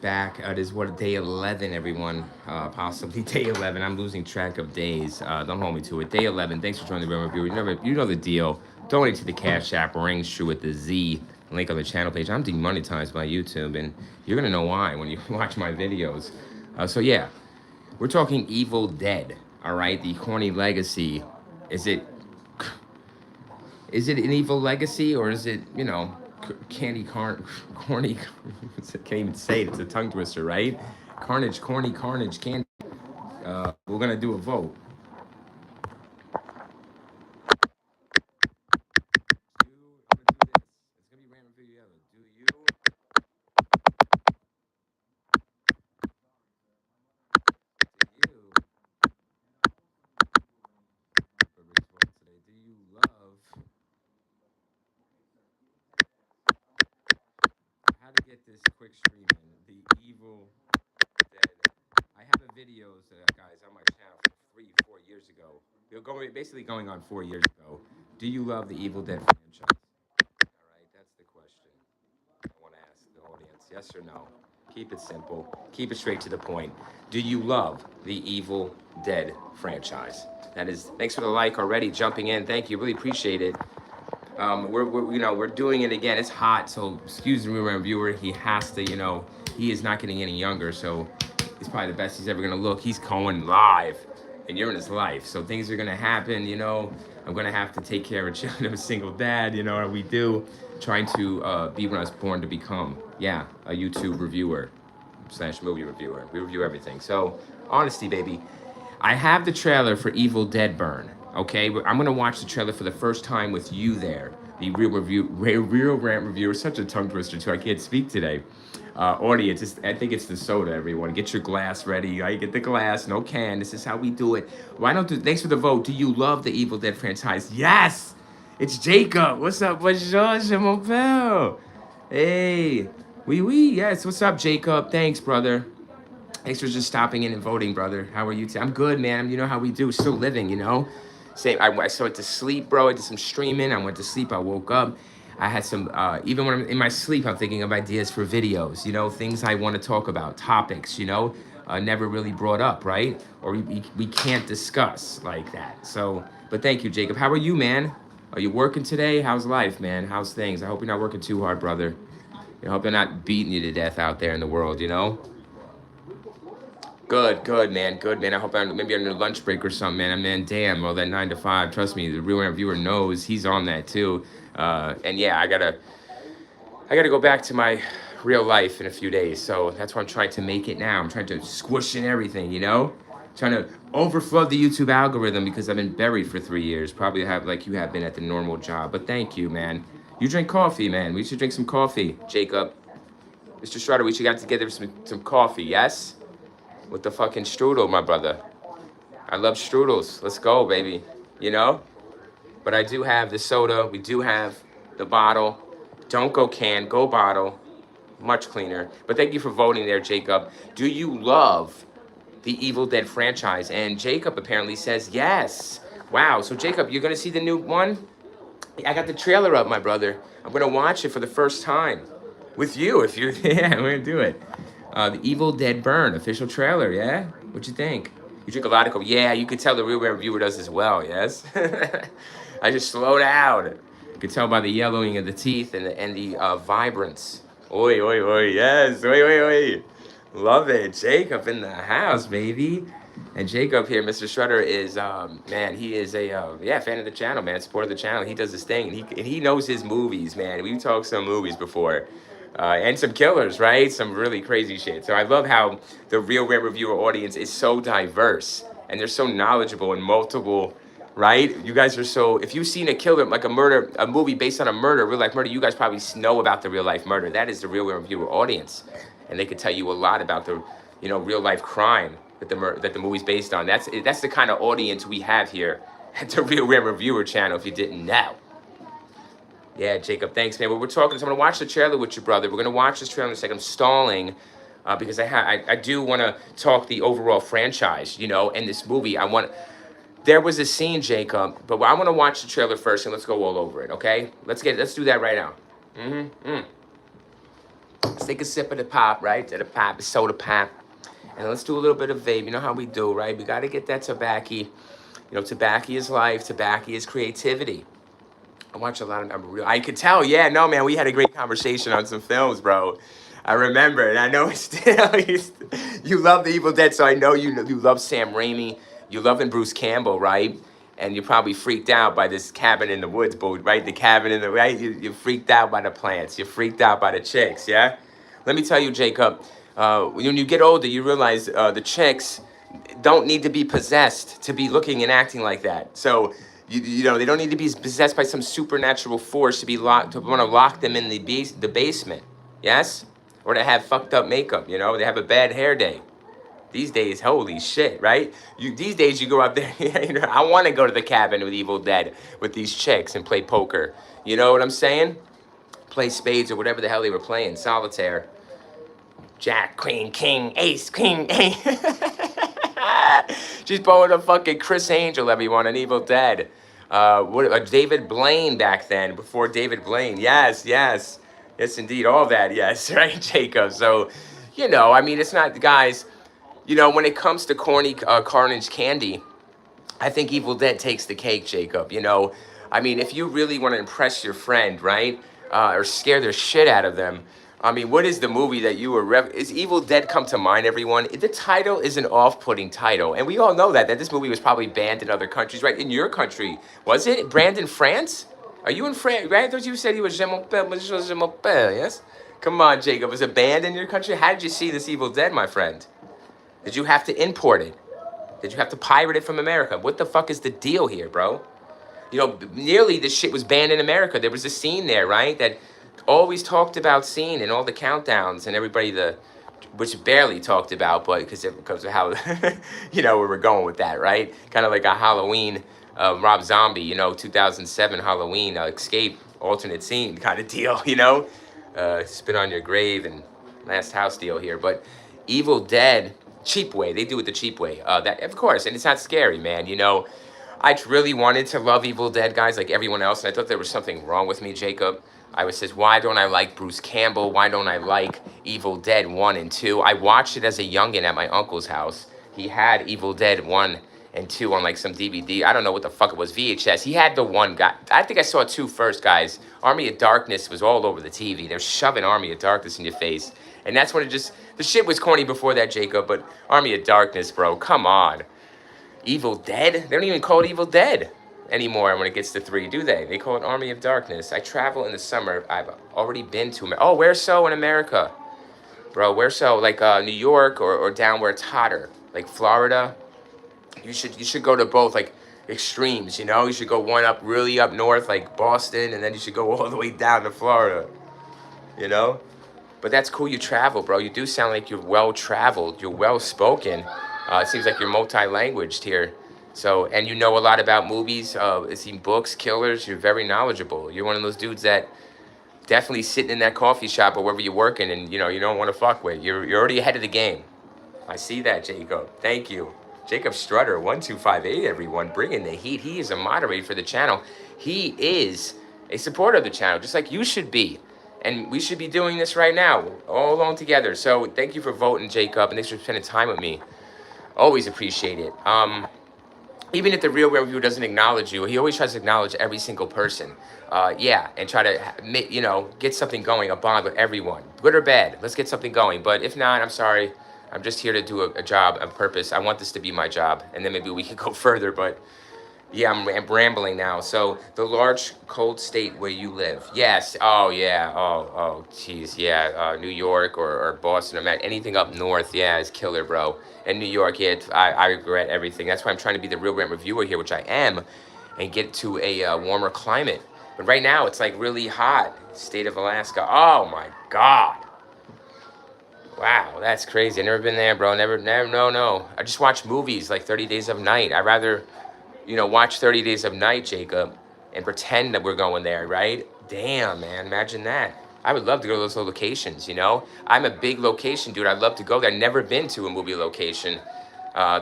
back. It is what, day 11, everyone. Possibly day 11. I'm losing track of days. Don't hold me to it. Day 11. Thanks for joining the real reviewer. You know the deal. Donate to the Cash App. Rings true with the Z. Link on the channel page. I'm demonetized by YouTube, and you're gonna know why when you watch my videos. So yeah, we're talking Evil Dead. All right, the Corny legacy. Is it an evil legacy, or is it, corny? I can't even say it. It's a tongue twister, right? Carnage, corny, carnage, candy. We're gonna do a vote. I'm gonna do this. It's gonna be random video. Do you? Do you love? How to get this quick streaming? The Evil Dead. I have the videos, guys, on my channel from 3, 4 years ago. They're basically going on 4 years ago. Do you love the Evil Dead franchise? All right, that's the question I want to ask the audience. Yes or no? Keep it simple. Keep it straight to the point. Do you love the Evil Dead franchise? That is. Thanks for the like already. Jumping in. Thank you. Really appreciate it. We're doing it again. It's hot, so excuse me, reviewer. He has to, he is not getting any younger, so he's probably the best he's ever gonna look. He's going live, and you're in his life, so things are gonna happen. I'm gonna have to take care of children. I'm a single dad, we do. Trying to be what I was born to become. Yeah, a YouTube reviewer / movie reviewer. We review everything. So, honesty, baby. I have the trailer for Evil Dead Burn. Okay, I'm gonna watch the trailer for the first time with you there. The real rant reviewer. Such a tongue twister too. I can't speak today. Audience, I think it's the soda. Everyone, get your glass ready. Right? Get the glass, no can. This is how we do it. Thanks for the vote. Do you love the Evil Dead franchise? Yes. It's Jacob. What's up, George mon père? Hey, yes. What's up, Jacob? Thanks, brother. Thanks for just stopping in and voting, brother. How are you? I'm good, man. You know how we do. Still living, Same. I started to sleep, bro. I did some streaming. I went to sleep. I woke up. I had some, even when I'm in my sleep, I'm thinking of ideas for videos, things I want to talk about, topics, never really brought up, right? Or we can't discuss like that. So, but thank you, Jacob. How are you, man? Are you working today? How's life, man? How's things? I hope you're not working too hard, brother. I hope they're not beating you to death out there in the world, Good, man. Good, man. I hope maybe on your lunch break or something, man. Damn, well, that 9 to 5, trust me, the real reviewer knows he's on that too. And yeah, I gotta go back to my real life in a few days. So that's why I'm trying to make it now. I'm trying to squish in everything, Trying to overflow the YouTube algorithm because I've been buried for 3 years. Probably have like you have been at the normal job. But thank you, man. You drink coffee, man. We should drink some coffee, Jacob. Mr. Strutter, we should get together some coffee, yes? With the fucking strudel, my brother. I love strudels. Let's go, baby. But I do have the soda. We do have the bottle. Don't go can, go bottle. Much cleaner. But thank you for voting there, Jacob. Do you love the Evil Dead franchise? And Jacob apparently says yes. Wow. So Jacob, you're gonna see the new one? I got the trailer up, my brother. I'm gonna watch it for the first time with you. If you, yeah, we're gonna do it. The Evil Dead Burn official trailer. Yeah, what'd you think? You drink a lot of coffee. Yeah, you could tell the real reviewer does as well. Yes. I just slow down. You can tell by the yellowing of the teeth and the vibrance. Oi, oi, oi. Yes. Oi, oi, oi. Love it. Jacob in the house, baby. And Jacob here, Mr. Strutter, is, man, he is a, fan of the channel, man, supporter of the channel. He does his thing, and he knows his movies, man. We've talked some movies before, and some killers, right? Some really crazy shit. So I love how the Real Rare Reviewer audience is so diverse, and they're so knowledgeable in multiple, right? You guys are so, if you've seen a killer, like a movie based on a murder, real life murder, you guys probably know about the real life murder. That is the Real Rare Reviewer audience, and they could tell you a lot about the, real life crime that the movie's based on. That's the kind of audience we have here at the Real Rare Reviewer channel, if you didn't know. Yeah, Jacob, thanks, man. Well, we're talking, so I'm gonna watch the trailer with you, brother. We're gonna watch this trailer in a second. I'm stalling because I do want to talk the overall franchise, and this movie. There was a scene, Jacob, but I want to watch the trailer first, and let's go all over it, okay? Let's do that right now. Let's take a sip of the pop, right? To the pop, the soda pop. And let's do a little bit of vape. You know how we do, right? We got to get that tobacco. You know, tobacco is life. Tobacco is creativity. I watch a lot of. I'm real. I could tell. Yeah, no, man. We had a great conversation on some films, bro. I remember, and I know it's still. You love The Evil Dead, so I know you love Sam Raimi. You loving Bruce Campbell, right? And you're probably freaked out by this cabin in the woods, boat, right? The cabin in the right. You're freaked out by the plants. You're freaked out by the chicks, yeah. Let me tell you, Jacob. When you get older, you realize the chicks don't need to be possessed to be looking and acting like that. So you know they don't need to be possessed by some supernatural force to be locked to want to lock them in the basement. Yes, or to have fucked up makeup. You know they have a bad hair day. These days, holy shit, right? These days you go out there. You know, I want to go to the cabin with Evil Dead with these chicks and play poker. You know what I'm saying? Play spades or whatever the hell they were playing, solitaire. Jack, Queen, King, Ace, Queen, Ace. She's pulling a fucking Chris Angel, everyone, an Evil Dead. David Blaine back then, before David Blaine. Yes, yes. Yes, indeed. All that, yes, right, Jacob? So, you know, I mean, it's not, guys, you know, when it comes to corny carnage candy, I think Evil Dead takes the cake, Jacob. You know, I mean, if you really want to impress your friend, right, or scare the shit out of them, I mean, what is the movie that you were? Is Evil Dead come to mind, everyone? The title is an off-putting title, and we all know that this movie was probably banned in other countries, right? In your country, was it banned in France? Are you in France? Right? I thought you said he was Je m'appelle, Monsieur Je m'appelle. Yes. Come on, Jacob. Was it banned in your country? How did you see this Evil Dead, my friend? Did you have to import it? Did you have to pirate it from America? What the fuck is the deal here, bro? You know, nearly this shit was banned in America. There was a scene there, right? That always talked about scene and all the countdowns and everybody which barely talked about, but because of how, you know, where we're going with that, right? Kind of like a Halloween, Rob Zombie, you know, 2007 Halloween escape alternate scene kind of deal, you know? Spit on your grave and last house deal here, but Evil Dead, cheap way. They do it the cheap way. That of course, and it's not scary, man. You know, I really wanted to love Evil Dead, guys, like everyone else, and I thought there was something wrong with me, Jacob. I was says, why don't I like Bruce Campbell? Why don't I like Evil Dead 1 and 2? I watched it as a youngin' at my uncle's house. He had Evil Dead 1 and 2 on like some DVD. I don't know what the fuck it was, VHS. He had the one guy. I think I saw 2 first, guys. Army of Darkness was all over the TV. They're shoving Army of Darkness in your face. And that's when it just, the shit was corny before that, Jacob, but Army of Darkness, bro, come on. Evil Dead? They don't even call it Evil Dead anymore when it gets to 3, do they? They call it Army of Darkness. I travel in the summer. I've already been to America. Oh, where so in America? Bro, where so? Like New York or down where it's hotter? Like Florida? You should go to both, like, extremes, you know? You should go one up really up north, like Boston, and then you should go all the way down to Florida, you know? But that's cool you travel, bro. You do sound like you're well-traveled. You're well-spoken. It seems like you're multi-languaged here. So, and you know a lot about movies, seen books, killers. You're very knowledgeable. You're one of those dudes that definitely sitting in that coffee shop or wherever you're working and, you know, you don't want to fuck with. You're already ahead of the game. I see that, Jacob. Thank you. Jacob Strutter, 1258, everyone, bringing the heat. He is a moderator for the channel. He is a supporter of the channel, just like you should be. And we should be doing this right now, all along together. So thank you for voting, Jacob, and thanks for spending time with me. Always appreciate it. Even if the real reviewer doesn't acknowledge you, he always tries to acknowledge every single person. Yeah, and try to, you know, get something going, a bond with everyone. Good or bad, let's get something going. But if not, I'm sorry. I'm just here to do a job, a purpose. I want this to be my job. And then maybe we can go further, but yeah, I'm rambling now. So the large cold state where you live. Yes. Oh, yeah. Oh, geez. Yeah. New York or Boston or anything up north. Yeah, is killer, bro. And New York, yeah, I regret everything. That's why I'm trying to be the real rent reviewer here, which I am, and get to a warmer climate. But right now, it's like really hot. State of Alaska. Oh, my God. Wow, that's crazy. I've never been there, bro. Never, no. I just watch movies like 30 Days of Night. I'd rather, you know, watch 30 Days of Night, Jacob, and pretend that we're going there, right? Damn, man, imagine that. I would love to go to those locations, you know? I'm a big location dude. I'd love to go there. I've never been to a movie location.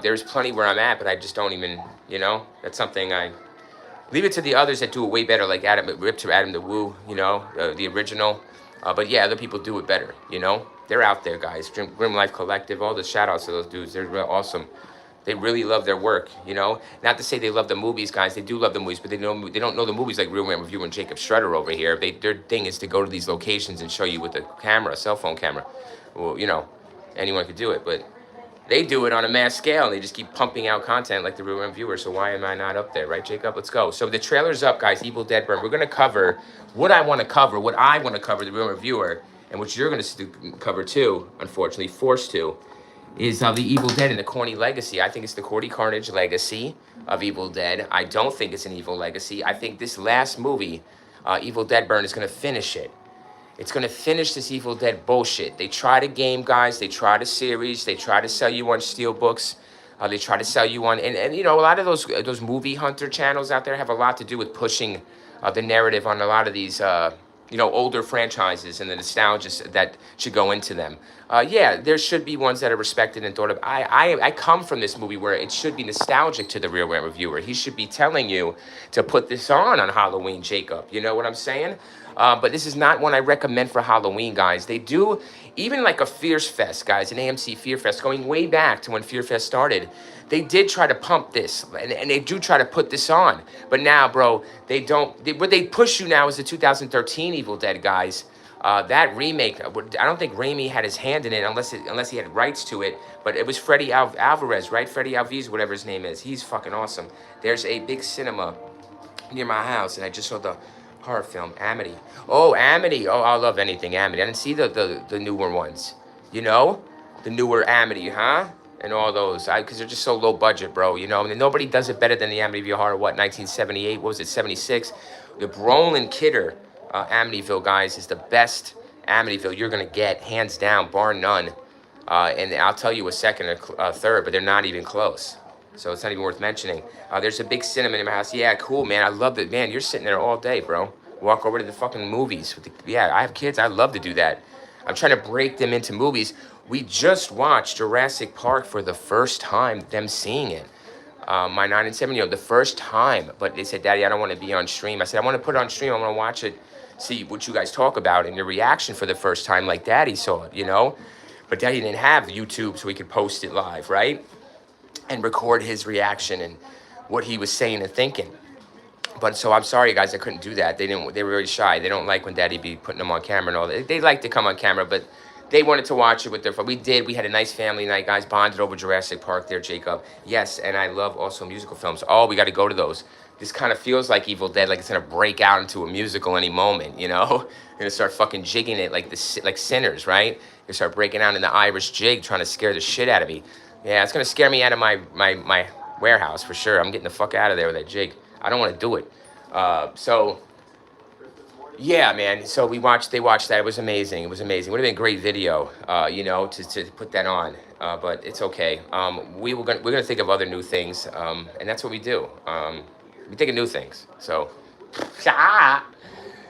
There's plenty where I'm at, but I just don't even, you know? That's something I... Leave it to the others that do it way better, like Rip to Adam the Woo, you know, the original. But yeah, other people do it better, you know? They're out there, guys. Grim Life Collective, all the shout outs to those dudes. They're real awesome. They really love their work, you know? Not to say they love the movies, guys. They do love the movies, but they don't know the movies like Real Man Review and Jacob Shredder over here. Their thing is to go to these locations and show you with a camera, cell phone camera. Well, you know, anyone could do it, but they do it on a mass scale, and they just keep pumping out content like the Real Man Viewer. So why am I not up there, right, Jacob? Let's go. So the trailer's up, guys. Evil Dead Burn. We're gonna cover what I want to cover, what I want to cover, the Real Man Viewer, and what you're gonna cover too. Unfortunately, forced to, is the Evil Dead and the Corny legacy. I think it's the Corny Carnage legacy of Evil Dead. I don't think it's an evil legacy. I think this last movie, Evil Dead Burn, is gonna finish it. It's going to finish this Evil Dead bullshit. They tried a game, guys. They tried a series. They tried to sell you on Steelbooks. They try to sell you on... And you know, a lot of those movie hunter channels out there have a lot to do with pushing the narrative on a lot of these, you know, older franchises and the nostalgia that should go into them. Yeah, there should be ones that are respected and thought of. I come from this movie where it should be nostalgic to the Real Man Reviewer. He should be telling you to put this on Halloween, Jacob. You know what I'm saying? But this is not one I recommend for Halloween, guys. They do, even like a Fierce Fest, guys, an AMC Fear Fest, going way back to when Fear Fest started. They did try to pump this, and they do try to put this on. But now, bro, they don't. What they push you now is the 2013 Evil Dead, guys. That remake, I don't think Raimi had his hand in it unless he had rights to it. But it was Freddy Alvarez, right? Freddy Alvarez, whatever his name is. He's fucking awesome. There's a big cinema near my house, and I just saw the horror film Amity. Oh, Amity. Oh, I love anything Amity. I didn't see the newer ones. You know, the newer Amity, huh? And all those, because they're just so low budget, bro. You know, I mean, nobody does it better than the Amityville Horror. What, 1978? What was it? 76. The Brolin Kidder Amityville, guys, is the best Amityville you're gonna get, hands down, bar none. And I'll tell you a second or third, but they're not even close. So it's not even worth mentioning. There's a big cinema in my house. Yeah, cool, man. I love it. Man, you're sitting there all day, bro. Walk over to the fucking movies. Yeah, I have kids. I love to do that. I'm trying to break them into movies. We just watched Jurassic Park for the first time, them seeing it. My 9 and 7-year-old, the first time. But they said, Daddy, I don't want to be on stream. I said, I want to put it on stream. I want to watch it, see what you guys talk about, and your reaction for the first time like Daddy saw it, you know? But Daddy didn't have YouTube so he could post it live, right? And record his reaction and what he was saying and thinking. But so I'm sorry, guys, I couldn't do that. They were really shy. They don't like when Daddy be putting them on camera and all that. They like to come on camera, but they wanted to watch it with their phone. We did. We had a nice family night, guys. Bonded over Jurassic Park there, Jacob. Yes, and I love also musical films. Oh, we got to go to those. This kind of feels like Evil Dead, like it's going to break out into a musical any moment, you know? You're going to start fucking jigging it like Sinners, right? You're going to start breaking out in the Irish jig, trying to scare the shit out of me. Yeah, it's going to scare me out of my warehouse for sure. I'm getting the fuck out of there with that jig. I don't want to do it. So, yeah, man. So they watched that. It was amazing. It was amazing. Would have been a great video, you know, to put that on. But it's okay. We're gonna think of other new things, and that's what we do. We think of new things. So,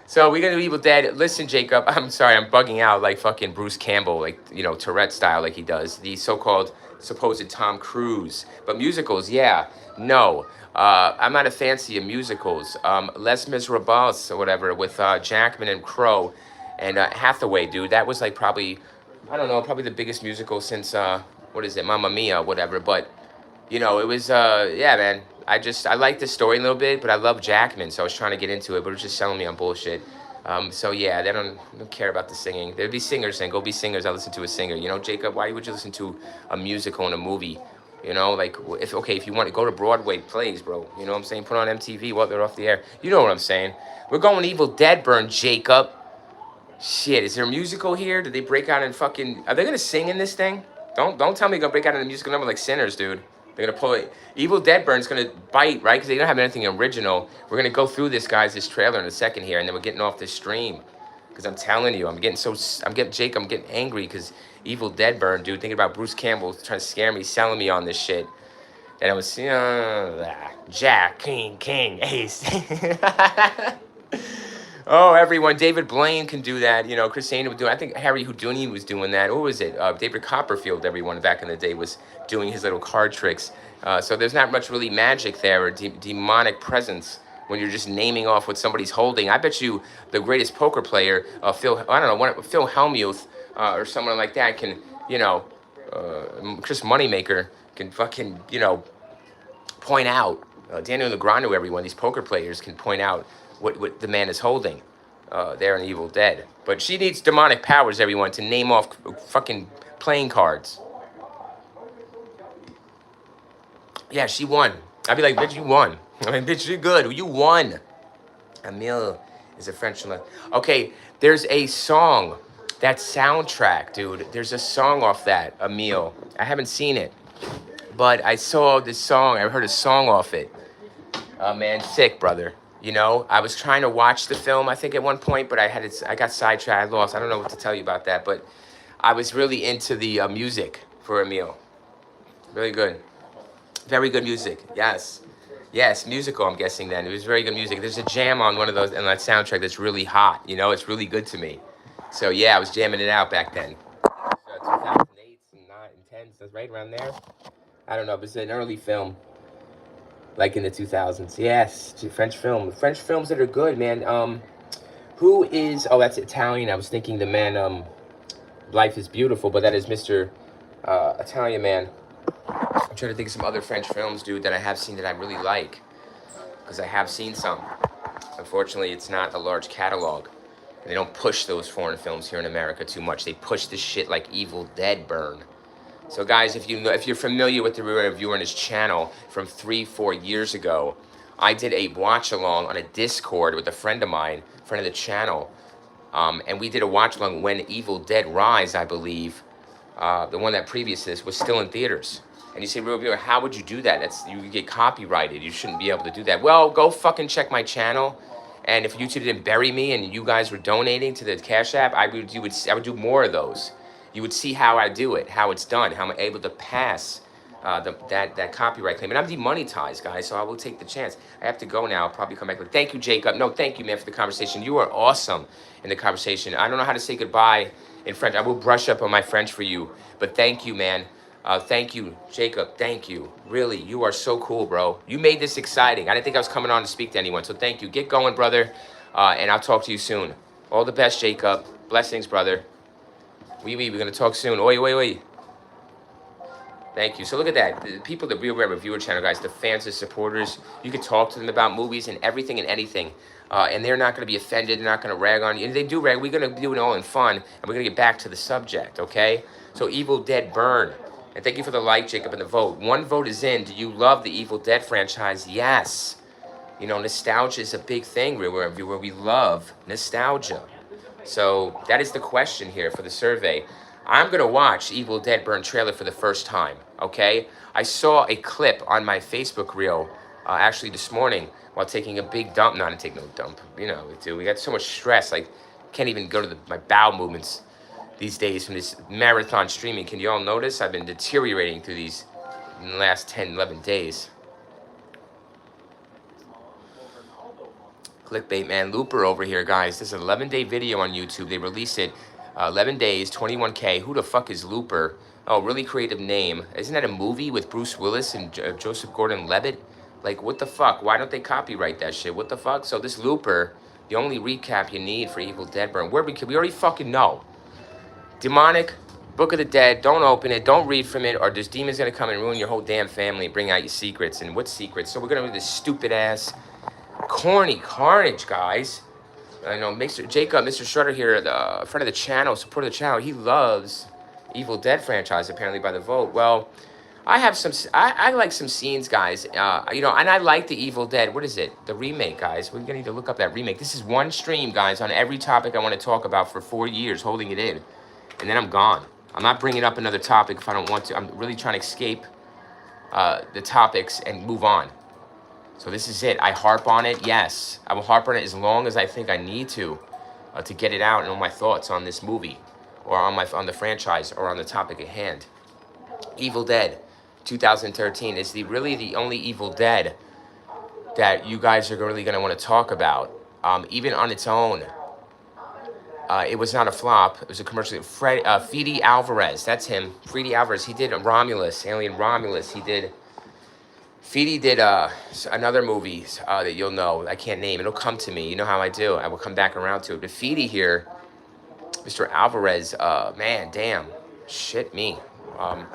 so we're gonna do Evil Dead. Listen, Jacob. I'm sorry. I'm bugging out like fucking Bruce Campbell, like, you know, Tourette style, like he does. The so-called supposed Tom Cruise. But musicals, yeah, no. I'm not a fancy of musicals. Les Miserables or whatever with Jackman and Crow and Hathaway, dude. That was like probably, I don't know, probably the biggest musical since, what is it, Mamma Mia, whatever. But, you know, it was, yeah, man. I liked the story a little bit, but I love Jackman, so I was trying to get into it, but it was just selling me on bullshit. So yeah, they don't care about the singing. There'd be singers saying, go be singers. I listen to a singer. You know, Jacob, why would you listen to a musical and a movie? You know, like, if you want to go to Broadway plays, bro, you know what I'm saying? Put on MTV while they're off the air. You know what I'm saying? We're going Evil Dead Burn, Jacob. Shit, is there a musical here? Did they break out in fucking... Are they going to sing in this thing? Don't tell me they're going to break out in a musical number like Sinners, dude. They're going to pull it. Evil Dead Burn's going to bite, right? Because they don't have anything original. We're going to go through this trailer in a second here, and then we're getting off this stream. Because I'm telling you, I'm getting angry because Evil Dead Burn, dude, thinking about Bruce Campbell trying to scare me, selling me on this shit. And I was, Jack, King, Ace. Oh, everyone, David Blaine can do that. You know, Chris Ainey would do it. I think Harry Houdini was doing that. What was it? David Copperfield, everyone back in the day was doing his little card tricks. So there's not much really magic there or demonic presence when you're just naming off what somebody's holding. I bet you the greatest poker player, I don't know, Phil Hellmuth or someone like that can, you know, Chris Moneymaker can fucking, you know, point out, Daniel Negreanu, everyone, these poker players can point out what the man is holding there in Evil Dead. But she needs demonic powers, everyone, to name off fucking playing cards. Yeah, she won. I'd be like, bitch, you won. I mean, bitch, you're good. You won. Emile is a French. Okay, there's a song, that soundtrack, dude. There's a song off that, Emile. I haven't seen it, but I saw this song. I heard a song off it. Man, sick, brother. You know, I was trying to watch the film, I think, at one point, but I got sidetracked. I lost. I don't know what to tell you about that, but I was really into the music for Emile. Really good. Very good music. Yes. Yes, musical, I'm guessing then. It was very good music. There's a jam on one of those, and that soundtrack that's really hot. You know, it's really good to me. So, yeah, I was jamming it out back then. 2008 and 9 and 10, so it's right around there. I don't know, but it's an early film. Like in the 2000s. Yes, French film. French films that are good, man. Who is... Oh, that's Italian. I was thinking the man, Life is Beautiful, but that is Mr. Italian man. I'm trying to think of some other French films, dude, that I have seen that I really like. Because I have seen some. Unfortunately, it's not a large catalog. And they don't push those foreign films here in America too much. They push this shit like Evil Dead burn. So guys, if you're familiar with the reviewer on his channel from 3-4 years ago, I did a watch along on a Discord with a friend of mine, friend of the channel, and we did a watch along when Evil Dead Rise, I believe, the one that previous to this was still in theaters. And you say, reviewer, how would you do that? You get copyrighted. You shouldn't be able to do that. Well, go fucking check my channel. And if YouTube didn't bury me and you guys were donating to the Cash App, I would do more of those. You would see how I do it, how it's done, how I'm able to pass that copyright claim. And I'm demonetized, guys, so I will take the chance. I have to go now. I'll probably come back. But thank you, Jacob. No, thank you, man, for the conversation. You are awesome in the conversation. I don't know how to say goodbye in French. I will brush up on my French for you. But thank you, man. Thank you, Jacob. Thank you. Really, you are so cool, bro. You made this exciting. I didn't think I was coming on to speak to anyone. So thank you. Get going, brother. And I'll talk to you soon. All the best, Jacob. Blessings, brother. We're going to talk soon. Oi. Thank you. So look at that. The people, the Real Rare Reviewer channel, guys, the fans, the supporters, you can talk to them about movies and everything and anything. And they're not going to be offended. They're not going to rag on you. And they do rag. We're going to do it all in fun. And we're going to get back to the subject, okay? So Evil Dead Burn. And thank you for the like, Jacob, and the vote. One vote is in. Do you love the Evil Dead franchise? Yes. You know, nostalgia is a big thing, Real Rare Reviewer. We love nostalgia. So that is the question here for the survey. I'm going to watch Evil Dead Burn trailer for the first time, okay? I saw a clip on my Facebook reel actually this morning while taking a big dump. Not to take no dump, you know, dude. We got so much stress, like, can't even go to my bowel movements these days from this marathon streaming. Can you all notice? I've been deteriorating through these in the last 10, 11 days. Clickbait, man. Looper over here, guys. This is an 11-day video on YouTube. They released it 11 days, 21K. Who the fuck is Looper? Oh, really creative name. Isn't that a movie with Bruce Willis and Joseph Gordon-Levitt? Like, what the fuck? Why don't they copyright that shit? What the fuck? So this Looper, the only recap you need for Evil Dead Burn. We already fucking know. Demonic, Book of the Dead. Don't open it. Don't read from it. Or this demon's going to come and ruin your whole damn family and bring out your secrets. And what secrets? So we're going to do this stupid-ass Corny Carnage, guys. I know Mr. Jacob, Mr. Shredder here, the friend of the channel, supporter of the channel. He loves Evil Dead franchise, apparently, by the vote. Well, I like some scenes, guys. You know, and I like the Evil Dead. What is it? The remake, guys. We're going to need to look up that remake. This is one stream, guys, on every topic I want to talk about for 4 years, holding it in. And then I'm gone. I'm not bringing up another topic if I don't want to. I'm really trying to escape the topics and move on. So this is it. I harp on it. Yes, I will harp on it as long as I think I need to get it out and all my thoughts on this movie or on the franchise or on the topic at hand. Evil Dead 2013 is really the only Evil Dead that you guys are really going to want to talk about. Even on its own, it was not a flop. It was a commercial. Fede Alvarez, that's him. Fede Alvarez, he did Romulus, Alien Romulus. He did Feedy did another movie that you'll know. I can't name. It'll come to me. You know how I do. I will come back around to it. But Feedy here, Mr. Alvarez, man, damn, shit me. Um,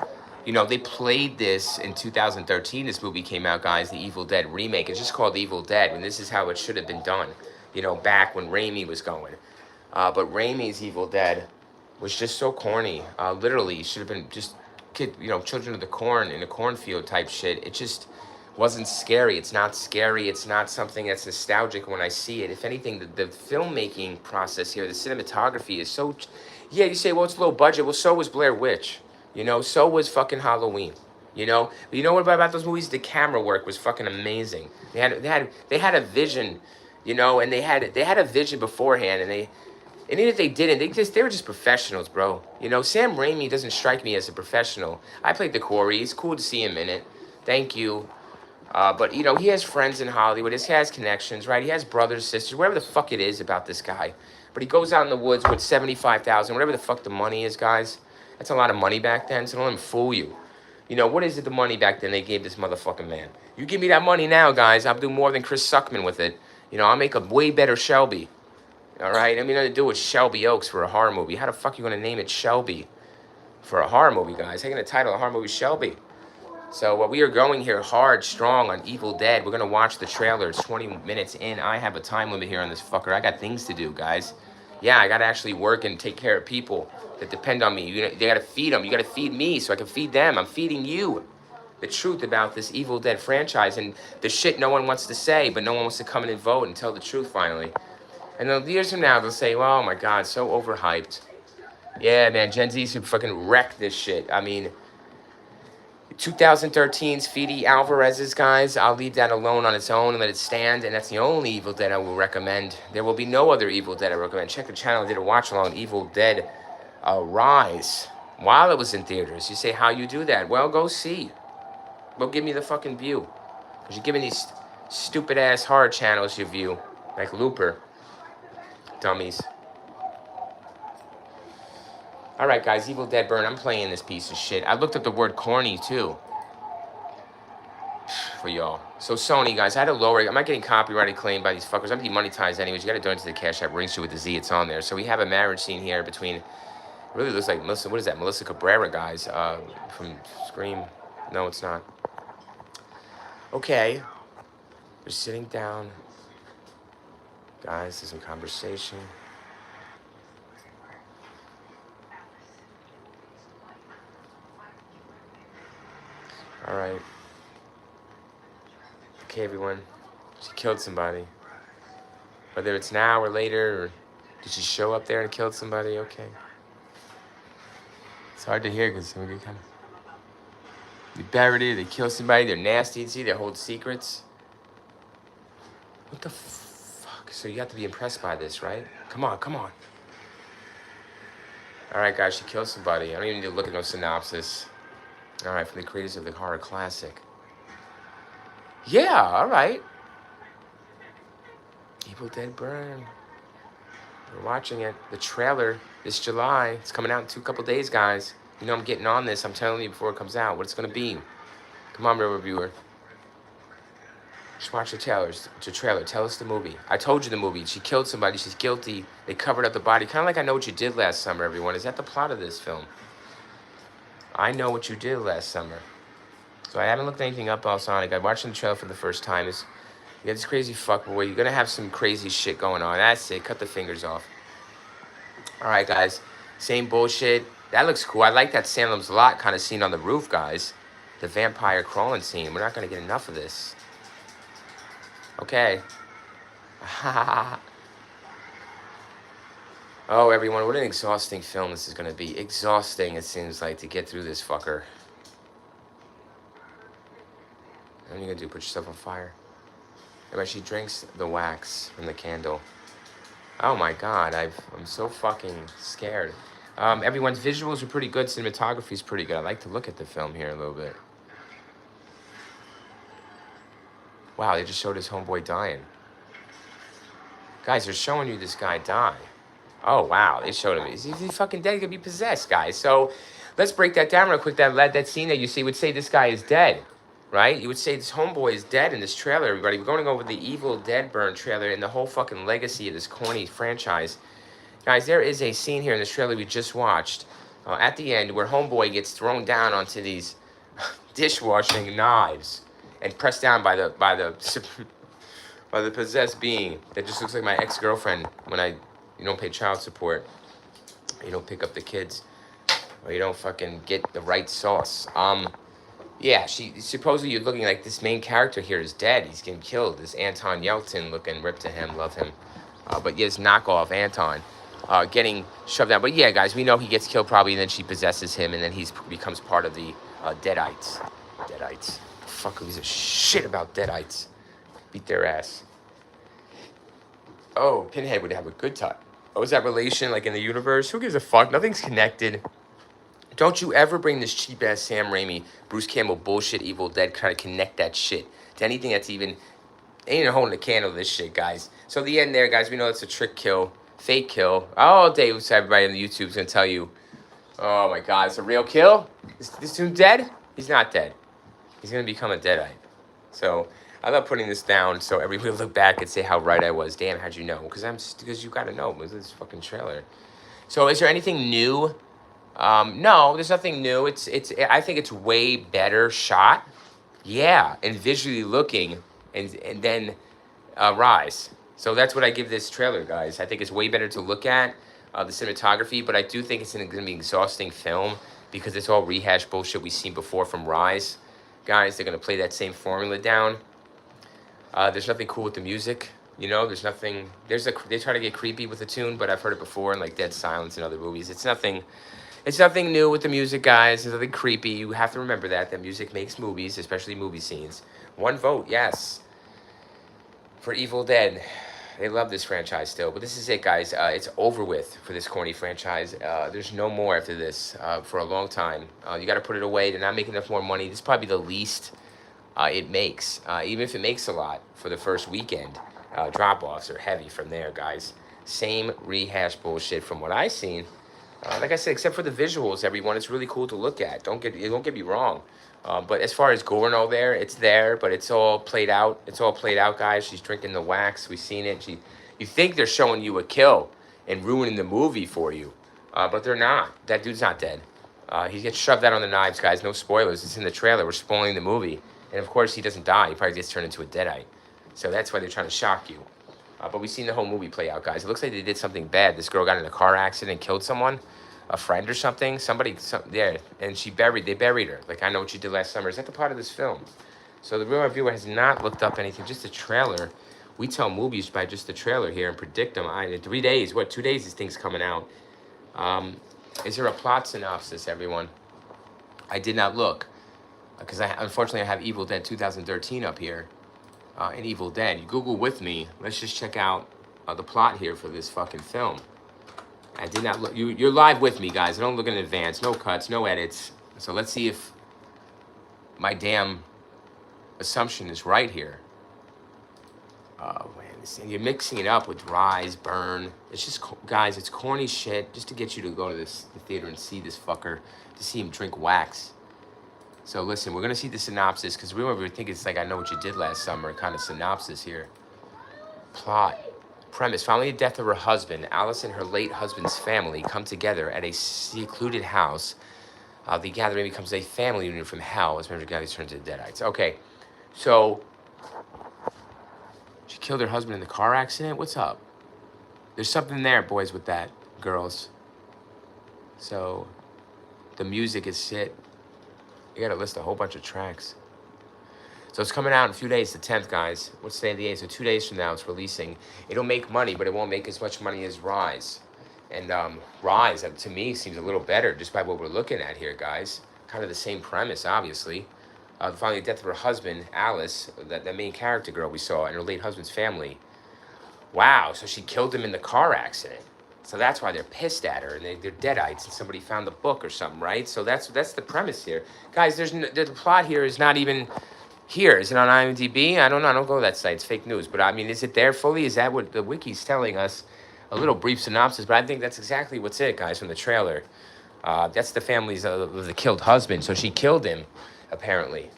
you know, they played this in 2013. This movie came out, guys, the Evil Dead remake. It's just called Evil Dead, and this is how it should have been done, you know, back when Raimi was going. But Raimi's Evil Dead was just so corny. Literally, should have been just Children of the Corn in a cornfield type shit. It just wasn't scary. It's not scary. It's not something that's nostalgic when I see it. If anything, the filmmaking process here, the cinematography is so... Yeah, you say, well, it's low budget. Well, so was Blair Witch. You know, so was fucking Halloween. You know? But you know what about those movies? The camera work was fucking amazing. They had a vision, you know, and they had a vision beforehand, and even if they didn't, they were just professionals, bro. You know, Sam Raimi doesn't strike me as a professional. I played the Corey. It's cool to see him in it. Thank you. But, you know, he has friends in Hollywood. He has connections, right? He has brothers, sisters, whatever the fuck it is about this guy. But he goes out in the woods with $75,000, whatever the fuck the money is, guys. That's a lot of money back then, so don't let him fool you. You know, what is it the money back then they gave this motherfucking man? You give me that money now, guys, I'll do more than Chris Suckman with it. You know, I'll make a way better Shelby. All right? I mean, nothing to do with Shelby Oaks for a horror movie. How the fuck are you going to name it Shelby for a horror movie, guys? How are you going to title a horror movie Shelby? So we are going here hard, strong on Evil Dead. We're going to watch the trailer. It's 20 minutes in. I have a time limit here on this fucker. I got things to do, guys. Yeah, I got to actually work and take care of people that depend on me. They got to feed them. You got to feed me so I can feed them. I'm feeding you the truth about this Evil Dead franchise and the shit no one wants to say, but no one wants to come in and vote and tell the truth finally. And then years from now, they'll say, well, oh my God, so overhyped. Yeah, man, Gen Z should fucking wreck this shit. I mean... 2013's Feedy Alvarez's, guys, I'll leave that alone on its own and let it stand, and that's the only Evil Dead I will recommend. There will be no other Evil Dead I recommend. Check the channel. I did a watch along Evil Dead Rise while it was in theaters. You say, how you do that? Well, go see. Go give me the fucking view. Because you're giving these stupid-ass horror channels your view, like Looper. Dummies. All right, guys, Evil Dead Burn. I'm playing this piece of shit. I looked up the word corny, too, for y'all. So, Sony, guys, I had to lower it. I'm not getting copyrighted claimed by these fuckers. I'm demonetized anyways. You got to donate to the Cash App. Rings you with the Z. It's on there. So, we have a marriage scene here between... It really looks like Melissa... What is that? Melissa Cabrera, guys, from Scream. No, it's not. Okay. They're sitting down. Guys, there's some conversation. All right. Okay, everyone. She killed somebody. Whether it's now or later, or did she show up there and killed somebody? Okay. It's hard to hear because we get kind of... They buried it, they kill somebody, they're nasty, see, they hold secrets. What the fuck? So you have to be impressed by this, right? Come on, come on. All right, guys, she killed somebody. I don't even need to look at no synopsis. All right, from the creators of the horror classic. Yeah, all right. Evil Dead Burn. We're watching it. The trailer this July. It's coming out in couple days, guys. You know I'm getting on this. I'm telling you before it comes out what it's going to be. Come on, real reviewer. Just watch the trailer. Tell us the movie. I told you the movie. She killed somebody. She's guilty. They covered up the body. Kind of like I Know What You Did Last Summer, everyone. Is that the plot of this film? I Know What You Did Last Summer. So I haven't looked anything up on Sonic. I'm watching the trailer for the first time. You got this crazy fuckboy. You're going to have some crazy shit going on. That's it. Cut the fingers off. All right, guys. Same bullshit. That looks cool. I like that Salem's Lot kind of scene on the roof, guys. The vampire crawling scene. We're not going to get enough of this. Okay. Oh, everyone, what an exhausting film this is going to be. Exhausting, it seems like, to get through this fucker. What are you going to do, put yourself on fire? Anyway, she drinks the wax from the candle. Oh, my God, I'm so fucking scared. Everyone's visuals are pretty good. Cinematography's pretty good. I like to look at the film here a little bit. Wow, they just showed his homeboy dying. Guys, they're showing you this guy die. Oh, wow, they showed him. Is he fucking dead? He could be possessed, guys. So let's break that down real quick. That scene that you see would say this guy is dead, right? You would say this homeboy is dead in this trailer, everybody. We're going over the Evil Dead Burn trailer and the whole fucking legacy of this corny franchise. Guys, there is a scene here in this trailer we just watched at the end where homeboy gets thrown down onto these dishwashing knives and pressed down by the by the possessed being that just looks like my ex-girlfriend when you don't pay child support, you don't pick up the kids, or you don't fucking get the right sauce. Yeah, she supposedly you're looking like this main character here is dead. He's getting killed. This Anton Yelchin looking, rip to him, love him. But yeah, this knockoff Anton getting shoved down. But yeah, guys, we know he gets killed probably, and then she possesses him, and then he becomes part of the Deadites. Deadites. Fuck, who gives a shit about Deadites? Beat their ass. Oh, Pinhead would have a good time. Oh, is that relation like in the universe? Who gives a fuck? Nothing's connected. Don't you ever bring this cheap-ass Sam Raimi, Bruce Campbell bullshit Evil Dead, try to connect that shit to anything that's ain't even holding a candle to this shit, guys. So the end there, guys, we know it's a trick kill, fake kill. All day, everybody on the YouTube's gonna tell you, oh my God, it's a real kill? Is this dude dead? He's not dead. He's gonna become a Deadite. So I love putting this down so everybody will look back and say how right I was. Damn, how'd you know? Because you gotta know with this fucking trailer. So is there anything new? No, there's nothing new. I think it's way better shot. Yeah, and visually looking, and then Rise. So that's what I give this trailer, guys. I think it's way better to look at, the cinematography, but I do think it's going to be an exhausting film because it's all rehashed bullshit we've seen before from Rise. Guys, they're going to play that same formula down. There's nothing cool with the music. You know, there's nothing. They try to get creepy with the tune, but I've heard it before in like Dead Silence and other movies. It's nothing new with the music, guys. There's nothing creepy. You have to remember that music makes movies, especially movie scenes. One vote, yes, for Evil Dead. They love this franchise still, but this is it, guys. It's over with for this corny franchise. There's no more after this for a long time. You got to put it away. They're not making enough more money. This is probably the least it makes, even if it makes a lot for the first weekend. Drop-offs are heavy from there, guys. Same rehash bullshit from what I've seen. Like I said, except for the visuals, everyone, it's really cool to look at. Don't get me wrong. But as far as gore and all there, it's there, but it's all played out. It's all played out, guys. She's drinking the wax. We've seen it. You think they're showing you a kill and ruining the movie for you, but they're not. That dude's not dead. He gets shoved out on the knives, guys. No spoilers. It's in the trailer. We're spoiling the movie. And, of course, he doesn't die. He probably gets turned into a Deadite. So that's why they're trying to shock you. But we've seen the whole movie play out, guys. It looks like they did something bad. This girl got in a car accident and killed someone. A friend or something, yeah, and they buried her. Like, I know what you did last summer. Is that the part of this film? So the real reviewer has not looked up anything, just a trailer. We tell movies by just the trailer here and predict them. In 3 days, 2 days this thing's coming out. Is there a plot synopsis, everyone? I did not look, because unfortunately I have Evil Dead 2013 up here, and Evil Dead. You Google with me. Let's just check out the plot here for this fucking film. I did not look. You're live with me, guys. I don't look in advance. No cuts, no edits. So let's see if my damn assumption is right here. Oh, man. You're mixing it up with Rise, Burn. It's just, guys, it's corny shit just to get you to go to the theater and see this fucker, to see him drink wax. So listen, we're going to see the synopsis, because we think it's like I Know What You Did Last Summer kind of synopsis here. Plot. Premise. Following the death of her husband, Alice and her late husband's family come together at a secluded house. The gathering becomes a family reunion from hell as members of gatherings turn to Deadites. Okay, so she killed her husband in the car accident? What's up? There's something there, boys, with that, girls. So the music is shit. You gotta list a whole bunch of tracks. So it's coming out in a few days, the 10th, guys. What's today, the 8th? So 2 days from now, it's releasing. It'll make money, but it won't make as much money as Rise. And Rise, to me, seems a little better just by what we're looking at here, guys. Kind of the same premise, obviously. Following the death of her husband, Alice, that main character girl we saw, and her late husband's family. Wow, so she killed him in the car accident. So that's why they're pissed at her, and they're Deadites, and somebody found the book or something, right? So that's the premise here. Guys, the plot here is not even... Here, is it on IMDb? I don't know. I don't go to that site. It's fake news. But, I mean, is it there fully? Is that what the wiki's telling us? A little brief synopsis. But I think that's exactly what's it, guys, from the trailer. That's the families of the killed husband. So she killed him, apparently.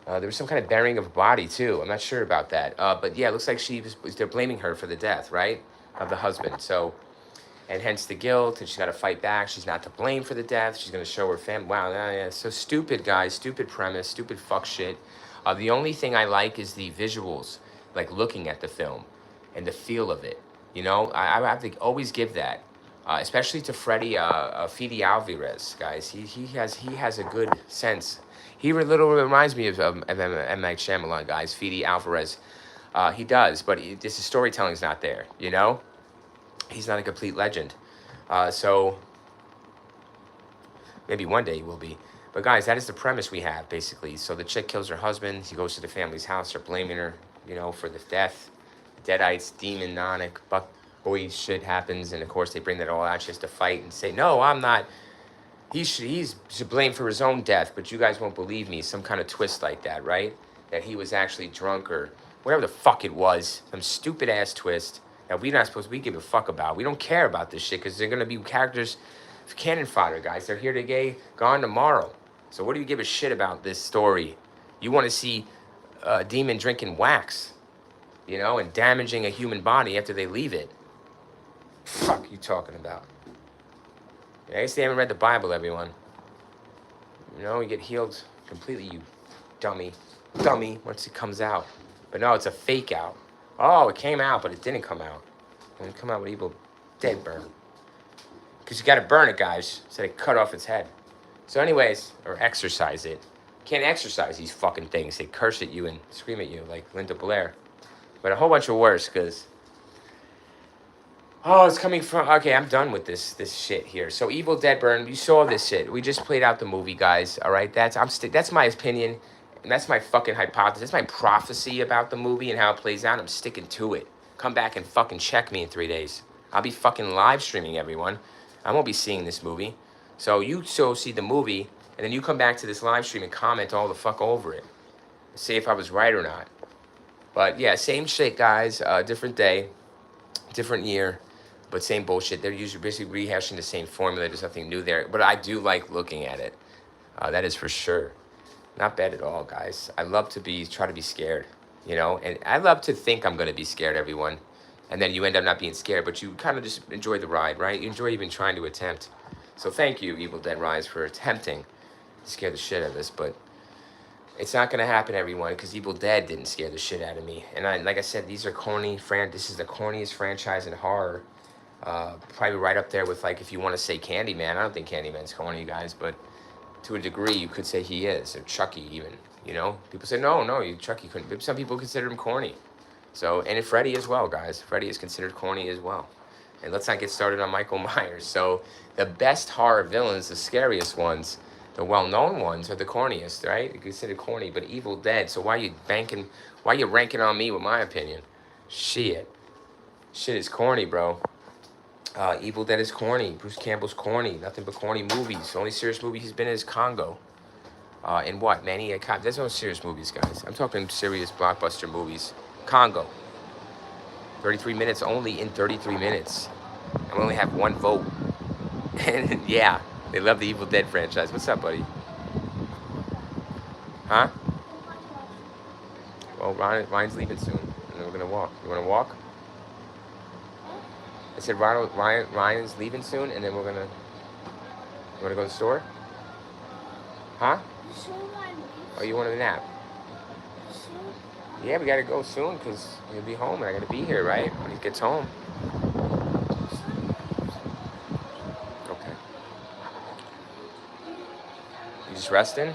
There was some kind of burying of a body too. I'm not sure about that. But yeah, it looks like they're blaming her for the death, right, of the husband. So, and hence the guilt, and she's got to fight back. She's not to blame for the death. She's going to show her family. Wow, yeah, so stupid, guys. Stupid premise. Stupid fuck shit. The only thing I like is the visuals, like looking at the film and the feel of it. You know, I have to always give that, especially to Freddie Fede Alvarez, guys. He has a good sense. He little reminds me of M. Night Shyamalan, guys. Fede Alvarez, he does, but his storytelling's not there. You know, he's not a complete legend. So maybe one day he will be. But guys, that is the premise we have basically. So the chick kills her husband. He goes to the family's house. They're blaming her, you know, for the death. Deadites, demonic, buck boy shit happens, and of course they bring that all out. She has to fight and say, "No, I'm not. He's to blame for his own death." But you guys won't believe me. Some kind of twist like that, right? That he was actually drunk or whatever the fuck it was. Some stupid ass twist that we're not supposed to. We give a fuck about. We don't care about this shit because they're gonna be characters, cannon fodder, guys. They're here today, gone tomorrow. So what do you give a shit about this story? You want to see a demon drinking wax, you know, and damaging a human body after they leave it. Fuck you talking about? I guess they haven't read the Bible, everyone. You know, you get healed completely, you dummy. Dummy, once it comes out. But no, it's a fake out. Oh, it came out, but it didn't come out. It didn't come out with Evil Dead burn. Because you got to burn it, guys, so they cut off its head. So anyways, or exercise it. Can't exercise these fucking things. They curse at you and scream at you like Linda Blair. But a whole bunch of worse, because... Oh, it's coming from... Okay, I'm done with this shit here. So Evil Dead burn, you saw this shit. We just played out the movie, guys, all right? That's my opinion, and that's my fucking hypothesis. That's my prophecy about the movie and how it plays out. I'm sticking to it. Come back and fucking check me in 3 days. I'll be fucking live streaming, everyone. I won't be seeing this movie. So you see the movie, and then you come back to this live stream and comment all the fuck over it. See if I was right or not. But yeah, same shit, guys. Different day, different year, but same bullshit. They're usually basically rehashing the same formula. There's nothing new there. But I do like looking at it. That is for sure. Not bad at all, guys. I love to try to be scared, you know? And I love to think I'm going to be scared, everyone. And then you end up not being scared, but you kind of just enjoy the ride, right? You enjoy even trying to attempt. So thank you, Evil Dead Rise, for attempting to scare the shit out of us. But it's not going to happen, everyone, because Evil Dead didn't scare the shit out of me. And like I said, these are corny. This is the corniest franchise in horror. Probably right up there with, like, if you want to say Candyman. I don't think Candyman's corny, guys, but to a degree, you could say he is. Or Chucky, even. You know? People say, no, Chucky couldn't. Some people consider him corny. So, and Freddy as well, guys. Freddy is considered corny as well. And let's not get started on Michael Myers. So, the best horror villains, the scariest ones, the well-known ones are the corniest, right? You're considered corny, but Evil Dead. So why are you ranking on me with my opinion? Shit is corny, bro. Evil Dead is corny. Bruce Campbell's corny. Nothing but corny movies. The only serious movie he's been in is Congo. And what? Maniac Cop. There's no serious movies, guys. I'm talking serious blockbuster movies. Congo. 33 minutes only in 33 minutes. I only have one vote. And yeah, they love the Evil Dead franchise. What's up, buddy? Huh? Well, Ryan's leaving soon, and then we're gonna walk. You wanna walk? I said Ryan's leaving soon, and then we're gonna. You wanna go to the store? Huh? Oh, you want a nap? Yeah, we gotta go soon, because he'll be home, and I gotta be here, right? When he gets home. Okay. You just resting?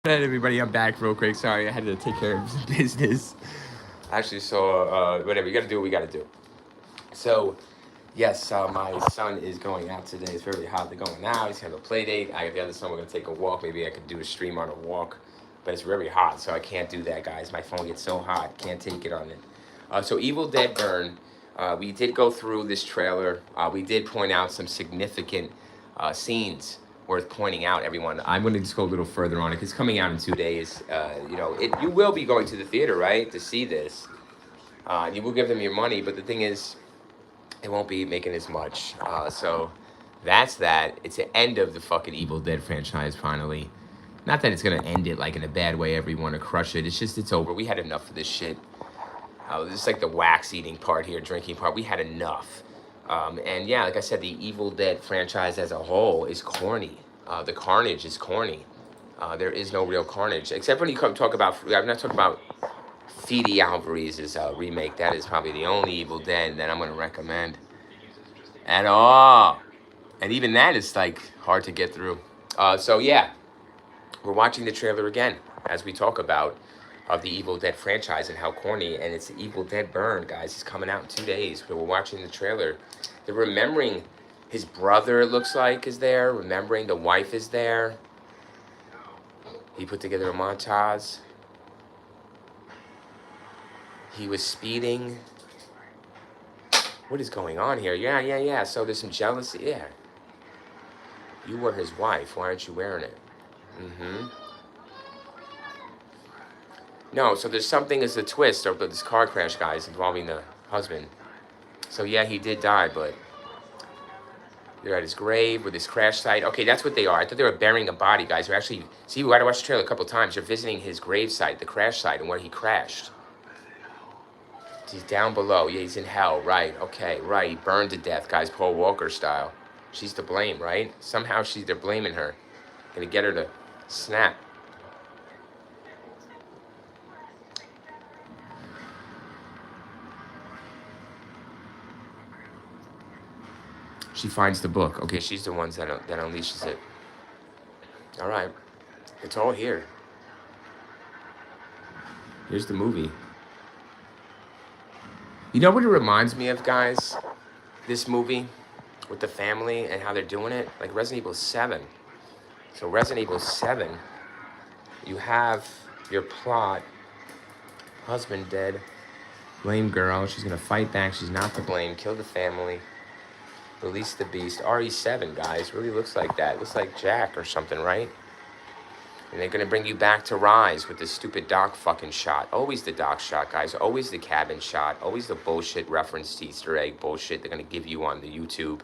Hey everybody, I'm back real quick. Sorry, I had to take care of some business. Actually, so whatever, you gotta do what we gotta do. So, yes, my son is going out today. It's very hot. They're going out. He's gonna have a play date. I got the other son. We're gonna take a walk. Maybe I could do a stream on a walk, but it's very hot, so I can't do that, guys. My phone gets so hot, can't take it on it. So, Evil Dead Burn. We did go through this trailer. We did point out some significant scenes worth pointing out, everyone. I'm going to just go a little further on it. It's coming out in 2 days. You will be going to the theater, right, to see this. You will give them your money, but the thing is, it won't be making as much. So that's that. It's the end of the fucking Evil Dead franchise, finally. Not that it's going to end it like in a bad way, everyone, or crush it. It's just, it's over. We had enough of this shit. This is like the wax eating part here, drinking part. We had enough. And yeah, like I said, the Evil Dead franchise as a whole is corny. The carnage is corny. There is no real carnage, except when you come talk about. I'm not talking about Fede Alvarez's remake. That is probably the only Evil Dead that I'm going to recommend at all. And even that is like hard to get through. So yeah, we're watching the trailer again as we talk about of the Evil Dead franchise and how corny, and it's Evil Dead Burn, guys. He's coming out in 2 days. We're watching the trailer. They're remembering his brother, it looks like, is there. Remembering the wife is there. He put together a montage. He was speeding. What is going on here? Yeah. So there's some jealousy. Yeah. You were his wife. Why aren't you wearing it? Mm-hmm. No, so there's something as a twist of this car crash, guys, involving the husband. So yeah, he did die, but they're at his grave with his crash site. Okay, that's what they are. I thought they were burying a body, guys. They're actually, see, we had to watch the trailer a couple times. They're visiting his grave site, the crash site, and where he crashed. He's down below. Yeah, he's in hell. Right. Okay, right. He burned to death, guys, Paul Walker style. She's to blame, right? Somehow they're blaming her. Gonna get her to snap. She finds the book. Okay, she's the one that unleashes it. All right. It's all here. Here's the movie. You know what it reminds me of, guys? This movie with the family and how they're doing it? Like Resident Evil 7. So Resident Evil 7, you have your plot. Husband dead. Blame girl. She's going to fight back. She's not to blame. Kill the family. Release the beast. RE7, guys. Really looks like that. Looks like Jack or something, right? And they're going to bring you back to Rise with this stupid doc fucking shot. Always the doc shot, guys. Always the cabin shot. Always the bullshit reference to Easter egg bullshit they're going to give you on the YouTube.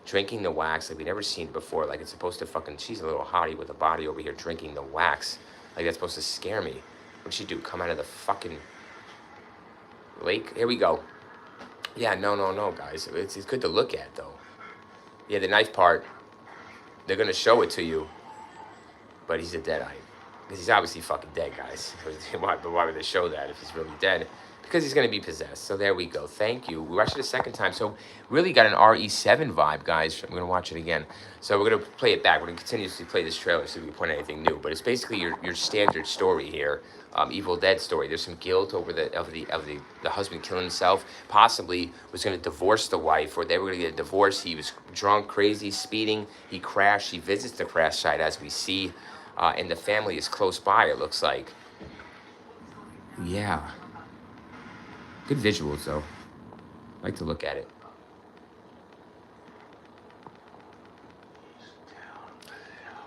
Drinking the wax like we've never seen it before. Like it's supposed to fucking... She's a little hottie with a body over here drinking the wax. Like that's supposed to scare me. What'd she do? Come out of the fucking lake? Here we go. Yeah, no, guys. It's good to look at, though. Yeah, the knife part, they're going to show it to you. But he's a deadite. Because he's obviously fucking dead, guys. Why would they show that if he's really dead? Because he's going to be possessed. So there we go. Thank you. We watched it a second time. So really got an RE7 vibe, guys. I'm going to watch it again. So we're going to play it back. We're going to continuously play this trailer so we can point out anything new. But it's basically your standard story here. Evil Dead story. There's some guilt over the husband killing himself. Possibly was going to divorce the wife, or they were going to get a divorce. He was drunk, crazy, speeding. He crashed. He visits the crash site as we see. And the family is close by, it looks like. Yeah. Good visuals, though. I like to look at it.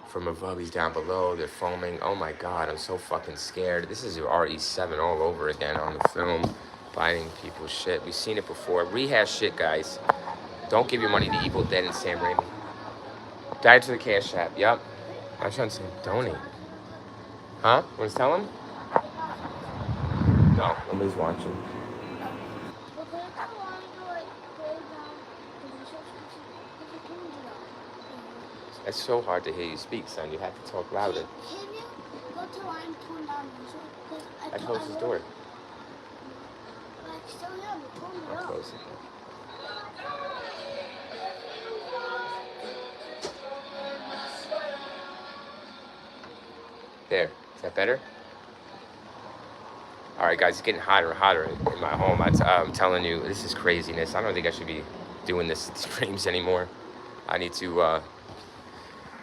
From above, he's down below. They're foaming. Oh, my God. I'm so fucking scared. This is RE7 all over again on the film. Biting people. Shit. We've seen it before. Rehash shit, guys. Don't give your money to Evil Dead and Sam Raimi. Died to the Cash App. Yep. I was trying to say donate. Huh? Want to tell him? No, nobody's watching. It's so hard to hear you speak, son. You have to talk louder. Can you go to line turn down music? I closed his door. But I still have it. Turn it I'll up. close it. There. Is that better? All right, guys, it's getting hotter and hotter in my home. I'm telling you, this is craziness. I don't think I should be doing this streams anymore. I need to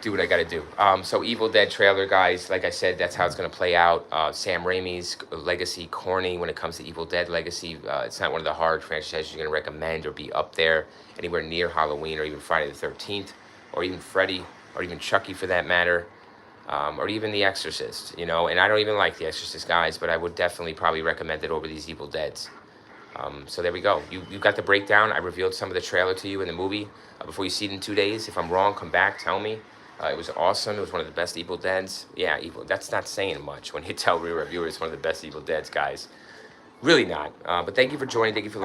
do what I got to do. So Evil Dead trailer, guys. Like I said, that's how it's going to play out. Sam Raimi's legacy, Corny, when it comes to Evil Dead legacy. It's not one of the horror franchises you're going to recommend or be up there anywhere near Halloween or even Friday the 13th or even Freddy or even Chucky for that matter. Or even The Exorcist, you know, and I don't even like The Exorcist, guys, but I would definitely probably recommend it over these Evil Deads. So there we go. You got the breakdown. I revealed some of the trailer to you in the movie before you see it in 2 days. If I'm wrong, come back, tell me. It was awesome. It was one of the best Evil Deads. Yeah, Evil. That's not saying much when you tell real reviewers it's one of the best Evil Deads, guys. Really not. But thank you for joining. Thank you for liking.